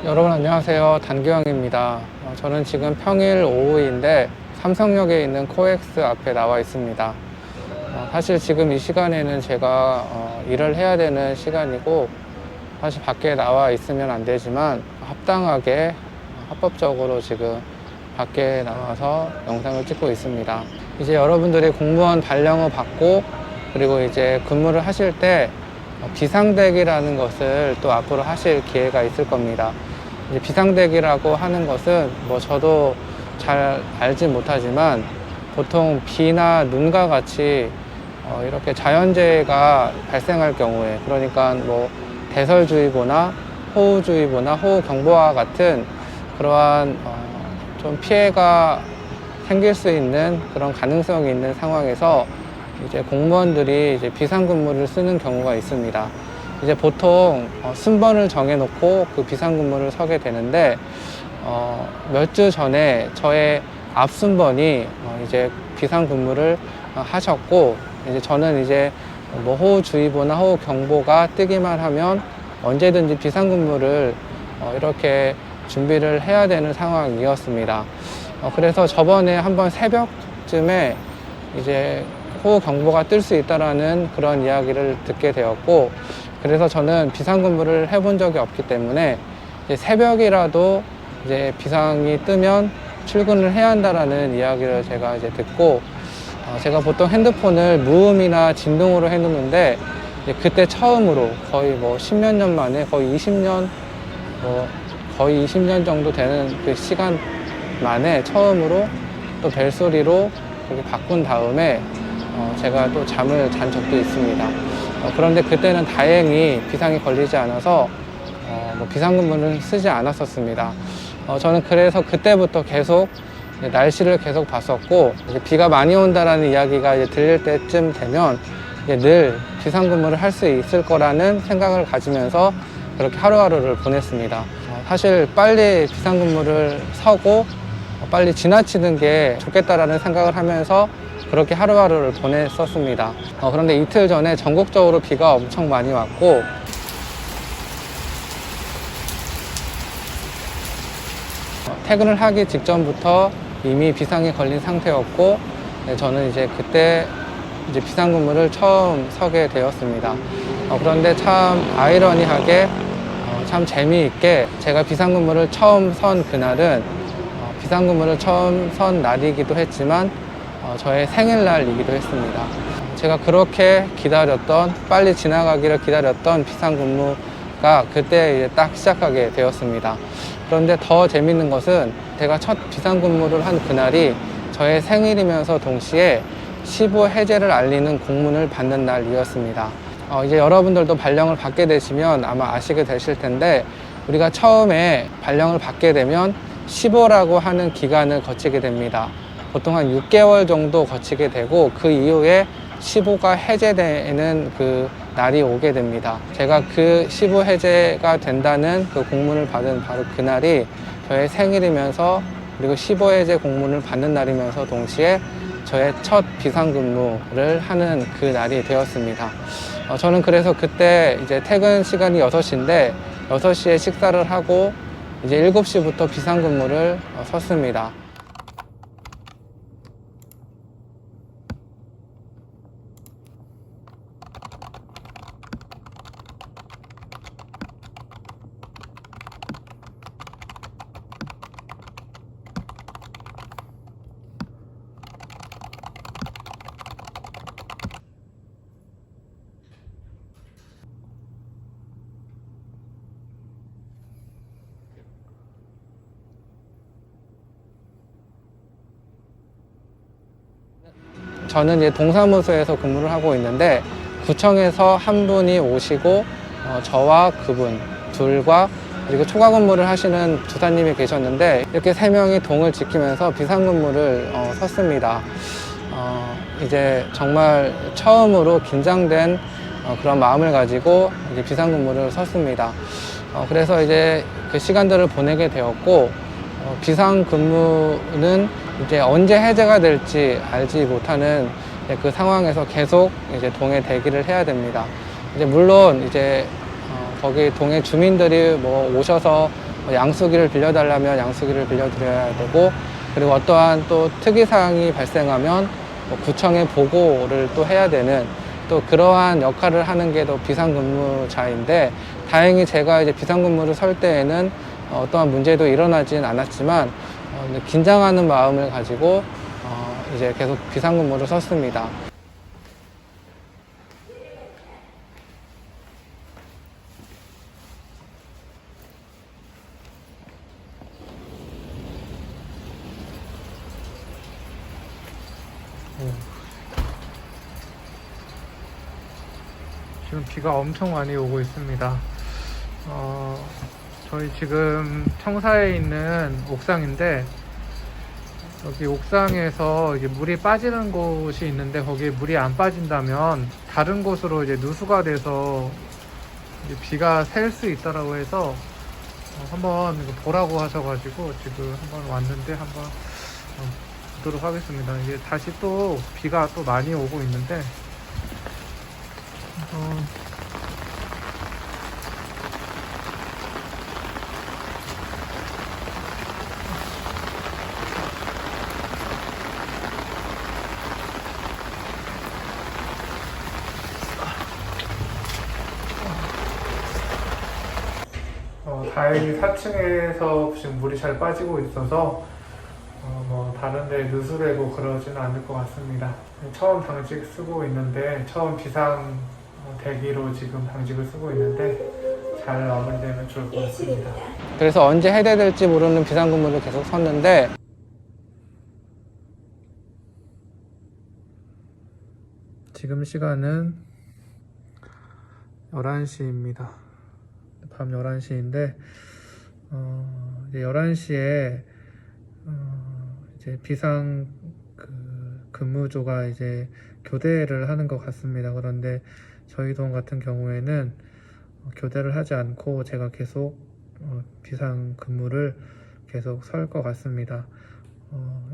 여러분 안녕하세요. 단규형입니다. 저는 지금 평일 오후인데 삼성역에 있는 코엑스 앞에 나와 있습니다. 사실 지금 이 시간에는 제가 일을 해야 되는 시간이고 사실 밖에 나와 있으면 안 되지만 합당하게 합법적으로 지금 밖에 나와서 영상을 찍고 있습니다. 이제 여러분들이 공무원 발령을 받고 그리고 이제 근무를 하실 때 비상대기라는 것을 또 앞으로 하실 기회가 있을 겁니다. 이제 비상대기라고 하는 것은 저도 잘 알지 못하지만 보통 비나 눈과 같이 이렇게 자연재해가 발생할 경우에, 그러니까 대설주의보나 호우주의보나 호우경보와 같은 그러한 좀 피해가 생길 수 있는 그런 가능성이 있는 상황에서 이제 공무원들이 이제 비상근무를 쓰는 경우가 있습니다. 이제 보통 순번을 정해놓고 그 비상근무를 서게 되는데 몇 주 전에 저의 앞순번이 이제 비상근무를 하셨고, 이제 저는 이제 호우주의보나 호우경보가 뜨기만 하면 언제든지 비상근무를 이렇게 준비를 해야 되는 상황이었습니다. 그래서 저번에 한번 새벽쯤에 이제 호우경보가 뜰 수 있다라는 그런 이야기를 듣게 되었고, 그래서 저는 비상근무를 해본 적이 없기 때문에 이제 새벽이라도 이제 비상이 뜨면 출근을 해야 한다라는 이야기를 제가 이제 듣고, 제가 보통 핸드폰을 무음이나 진동으로 해놓는데 그때 처음으로 거의 10몇 년 만에 거의 20년 거의 20년 정도 되는 그 시간 만에 처음으로 또 벨소리로 그렇게 바꾼 다음에 제가 또 잠을 잔 적도 있습니다. 그런데 그때는 다행히 비상이 걸리지 않아서 비상근무를 쓰지 않았었습니다. 저는 그래서 그때부터 계속 날씨를 계속 봤었고, 비가 많이 온다라는 이야기가 이제 들릴 때쯤 되면 늘 비상근무를 할 수 있을 거라는 생각을 가지면서 그렇게 하루하루를 보냈습니다. 사실 빨리 비상근무를 서고 빨리 지나치는 게 좋겠다라는 생각을 하면서 그렇게 하루하루를 보냈었습니다. 그런데 이틀 전에 전국적으로 비가 엄청 많이 왔고, 퇴근을 하기 직전부터 이미 비상이 걸린 상태였고, 저는 이제 그때 이제 비상근무를 처음 서게 되었습니다. 그런데 참 아이러니하게 참 재미있게 제가 비상근무를 처음 선 그날은 비상근무를 처음 선 날이기도 했지만 저의 생일날이기도 했습니다. 제가 그렇게 기다렸던, 빨리 지나가기를 기다렸던 비상근무가 그때 이제 딱 시작하게 되었습니다. 그런데 더 재밌는 것은 제가 첫 비상근무를 한 그날이 저의 생일이면서 동시에 15 해제를 알리는 공문을 받는 날이었습니다. 이제 여러분들도 발령을 받게 되시면 아마 아시게 되실 텐데, 우리가 처음에 발령을 받게 되면 15라고 하는 기간을 거치게 됩니다. 보통 한 6개월 정도 거치게 되고 그 이후에 15가 해제되는 그 날이 오게 됩니다. 제가 그 15 해제가 된다는 그 공문을 받은 바로 그날이 저의 생일이면서, 그리고 15 해제 공문을 받는 날이면서 동시에 저의 첫 비상근무를 하는 그 날이 되었습니다. 저는 그래서 그때 이제 퇴근 시간이 6시인데 6시에 식사를 하고 이제 7시부터 비상근무를 섰습니다. 저는 이제 동사무소에서 근무를 하고 있는데 구청에서 한 분이 오시고 저와 그분 둘과 그리고 초과 근무를 하시는 주사님이 계셨는데, 이렇게 3명이 동을 지키면서 비상근무를 섰습니다. 이제 정말 처음으로 긴장된 그런 마음을 가지고 이제 비상근무를 섰습니다. 그래서 이제 그 시간들을 보내게 되었고, 비상근무는 이제 언제 해제가 될지 알지 못하는 그 상황에서 계속 이제 동에 대기를 해야 됩니다. 이제 물론 이제 거기 동해 주민들이 오셔서 양수기를 빌려달라면 양수기를 빌려드려야 되고, 그리고 어떠한 또 특이사항이 발생하면 구청에 보고를 또 해야 되는, 또 그러한 역할을 하는 게 또 비상근무자인데, 다행히 제가 이제 비상근무를 설 때에는 어떠한 문제도 일어나진 않았지만 긴장하는 마음을 가지고 이제 계속 비상근무를 섰습니다. 지금 비가 엄청 많이 오고 있습니다. 저희 지금 청사에 있는 옥상인데, 여기 옥상에서 이제 물이 빠지는 곳이 있는데, 거기에 물이 안 빠진다면 다른 곳으로 이제 누수가 돼서 이제 비가 셀 수 있다라고 해서 한번 보라고 하셔가지고 지금 한번 왔는데 한번 보도록 하겠습니다. 이게 다시 또 비가 또 많이 오고 있는데, 다행히 4층에서 지금 물이 잘 빠지고 있어서 뭐 다른 데 누수되고 그러지는 않을 것 같습니다. 처음 방직 쓰고 있는데, 처음 비상 대기로 지금 방직을 쓰고 있는데 잘 마무리되면 좋을 것 같습니다. 그래서 언제 해제될지 모르는 비상근무를 계속 섰는데, 지금 시간은 11시입니다. 밤 11시인데, 이제 11시에, 이제 비상 근무조가 이제 교대를 하는 것 같습니다. 그런데 저희 동 같은 경우에는 교대를 하지 않고 제가 계속 비상 근무를 계속 설 것 같습니다.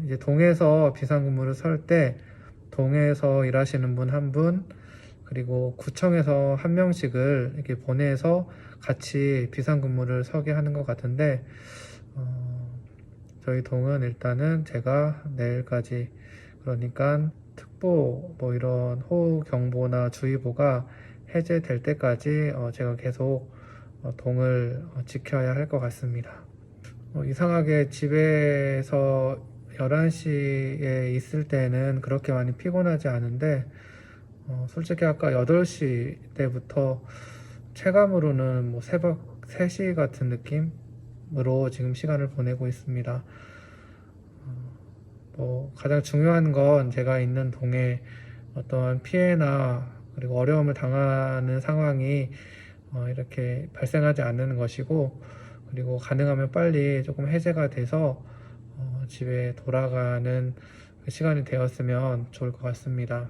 이제 동에서 비상 근무를 설 때, 동에서 일하시는 분 한 분, 그리고 구청에서 한 명씩을 이렇게 보내서 같이 비상근무를 서게 하는 것 같은데, 저희 동은 일단은 제가 내일까지, 그러니까 특보 뭐 이런 호우경보나 주의보가 해제될 때까지 제가 계속 동을 지켜야 할 것 같습니다. 이상하게 집에서 11시에 있을 때는 그렇게 많이 피곤하지 않은데, 솔직히 아까 8시 때부터 체감으로는 뭐 새벽 3시 같은 느낌으로 지금 시간을 보내고 있습니다. 뭐 가장 중요한 건 제가 있는 동에 어떠한 피해나 그리고 어려움을 당하는 상황이 이렇게 발생하지 않는 것이고, 그리고 가능하면 빨리 조금 해제가 돼서 집에 돌아가는 시간이 되었으면 좋을 것 같습니다.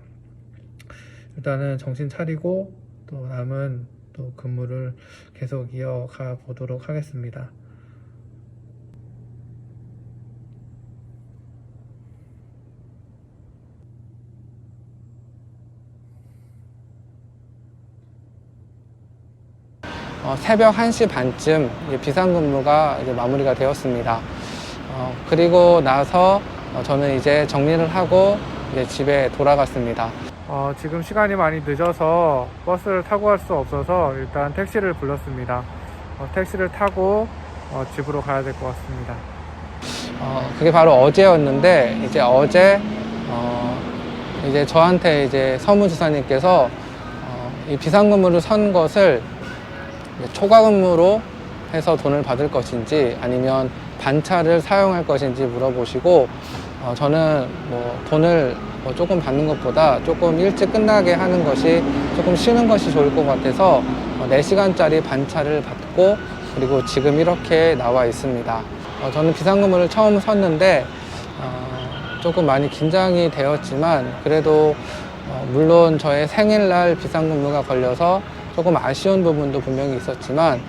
일단은 정신 차리고 또 남은 또 근무를 계속 이어가 보도록 하겠습니다. 새벽 1시 반쯤 비상근무가 이제 마무리가 되었습니다. 그리고 나서 저는 이제 정리를 하고 이제 집에 돌아갔습니다. 지금 시간이 많이 늦어서 버스를 타고 갈 수 없어서 일단 택시를 불렀습니다. 택시를 타고 집으로 가야 될 것 같습니다. 그게 바로 어제였는데, 이제 어제 이제 저한테 이제 서무주사님께서 이 비상근무를 선 것을 초과 근무로 해서 돈을 받을 것인지 아니면 반차를 사용할 것인지 물어보시고, 저는 뭐 돈을 조금 받는 것보다 조금 일찍 끝나게 하는 것이, 조금 쉬는 것이 좋을 것 같아서 4시간짜리 반차를 받고, 그리고 지금 이렇게 나와 있습니다. 저는 비상근무를 처음 섰는데 조금 많이 긴장이 되었지만, 그래도 물론 저의 생일날 비상근무가 걸려서 조금 아쉬운 부분도 분명히 있었지만,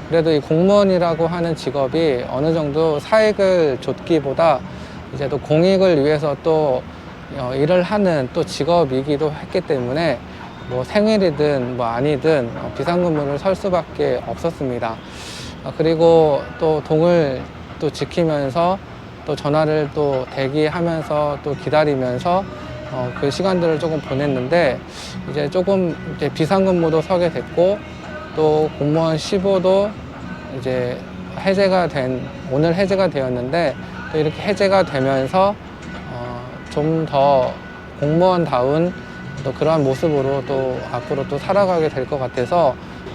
그래도 이 공무원이라고 하는 직업이 어느 정도 사익을 좇기보다 이제 또 공익을 위해서 또 일을 하는 또 직업이기도 했기 때문에, 뭐 생일이든 뭐 아니든 비상근무를 설 수밖에 없었습니다. 그리고 또 동을 또 지키면서 또 전화를 또 대기하면서 또 기다리면서 그 시간들을 조금 보냈는데, 이제 조금 이제 비상근무도 서게 됐고, 또 공무원 15도 이제 오늘 해제가 되었는데, 또 이렇게 해제가 되면서 좀 더 공무원다운 또 그러한 모습으로 또 앞으로 또 살아가게 될 것 같아서,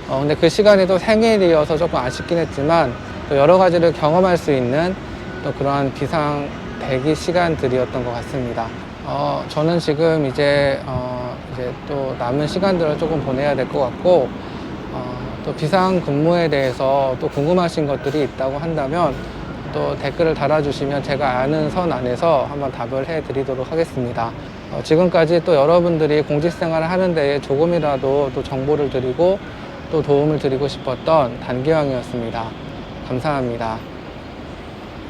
근데 그 시간이 또 생일이어서 조금 아쉽긴 했지만, 또 여러 가지를 경험할 수 있는 또 그러한 비상 대기 시간들이었던 것 같습니다. 저는 지금 이제 또 남은 시간들을 조금 보내야 될 것 같고, 또 비상 근무에 대해서 또 궁금하신 것들이 있다고 한다면 또 댓글을 달아주시면 제가 아는 선 안에서 한번 답을 해드리도록 하겠습니다. 지금까지 또 여러분들이 공직생활을 하는 데에 조금이라도 또 정보를 드리고 또 도움을 드리고 싶었던 단기왕이었습니다. 감사합니다.